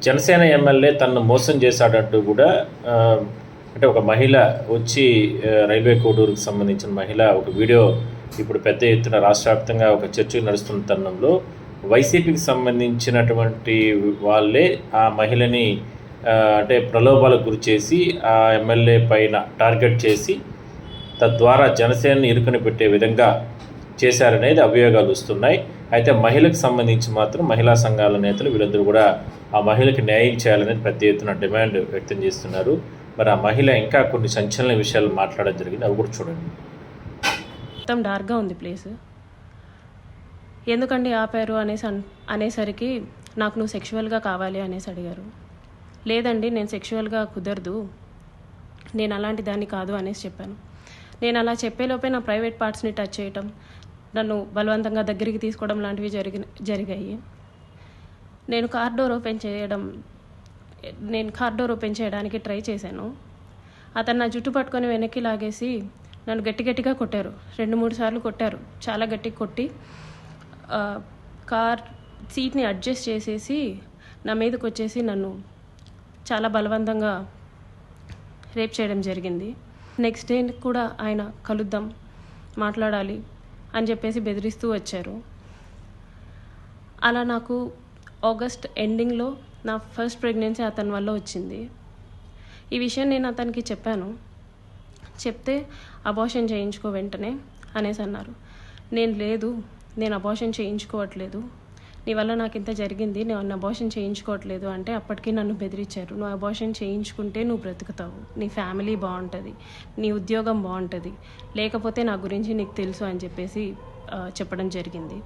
Janasena MLA తనను మోసం చేశాడంటూ కూడా అంటే ఒక మహిళ వచ్చి రైల్వే కోడూరుకు సంబంధించిన మహిళ ఒక వీడియో ఇప్పుడు పెద్ద ఎత్తున రాష్ట్ర వ్యాప్తంగా ఒక చర్చ నడుస్తున్న తరుణంలో వైసీపీకి సంబంధించినటువంటి వాళ్ళే ఆ మహిళని అంటే ప్రలోభాలకు గురి చేసి ఆ ఎమ్మెల్యే పైన టార్గెట్ చేసి తద్వారా జనసేనని ఇరుకుని పెట్టే విధంగా చేశారనేది అభియోగాలు వస్తున్నాయి. అయితే మహిళకు సంబంధించి మాత్రం మహిళా సంఘాల నేతలు వీళ్ళందరూ కూడా ఆ మహిళకి న్యాయం చేయాలనేది పెద్ద ఎత్తున డిమాండ్ వ్యక్తం చేస్తున్నారు. మరి ఆ మహిళ ఇంకా కొన్ని సంచలన విషయాలు మాట్లాడడం జరిగింది, అవి కూడా చూడండి. మొత్తం డార్క్గా ఉంది ప్లేస్. ఎందుకండి ఆపారు అనేసరికి నాకు నువ్వు సెక్షువల్గా కావాలి అనేసి అడిగారు. లేదండి నేను సెక్షువల్గా కుదరదు, నేను అలాంటి దాన్ని కాదు అనేసి చెప్పాను. నేను అలా చెప్పేలోపే నా ప్రైవేట్ పార్ట్స్ని టచ్ చేయటం, నన్ను బలవంతంగా దగ్గరికి తీసుకోవడం లాంటివి జరిగాయి. నేను కార్ డోర్ ఓపెన్ చేయడానికి ట్రై చేశాను. అతను నా జుట్టు పట్టుకొని వెనక్కి లాగేసి నన్ను గట్టిగా కొట్టారు. 2-3 సార్లు కొట్టారు. చాలా గట్టిగా కొట్టి కార్ సీట్ని అడ్జస్ట్ చేసేసి నా మీదకి వచ్చేసి నన్ను చాలా బలవంతంగా రేప్ చేయడం జరిగింది. నెక్స్ట్ డే కూడా ఆయన కలుద్దాం, మాట్లాడాలి అని చెప్పేసి బెదిరిస్తూ వచ్చారు. అలా నాకు ఆగస్ట్ ఎండింగ్లో నా ఫస్ట్ ప్రెగ్నెన్సీ అతని వల్ల వచ్చింది. ఈ విషయం నేను అతనికి చెప్పాను. చెప్తే అబార్షన్ చేయించుకో వెంటనే అనేసి అన్నారు. నేను అబార్షన్ చేయించుకోవట్లేదు, నీ వల్ల నాకు ఇంత జరిగింది, నేను అబార్షన్ చేయించుకోవట్లేదు అంటే అప్పటికి నన్ను బెదిరించారు. నువ్వు అబార్షన్ చేయించుకుంటే నువ్వు బ్రతుకుతావు, నీ ఫ్యామిలీ బాగుంటుంది, నీ ఉద్యోగం బాగుంటుంది, లేకపోతే నా గురించి నీకు తెలుసు అని చెప్పేసి చెప్పడం జరిగింది.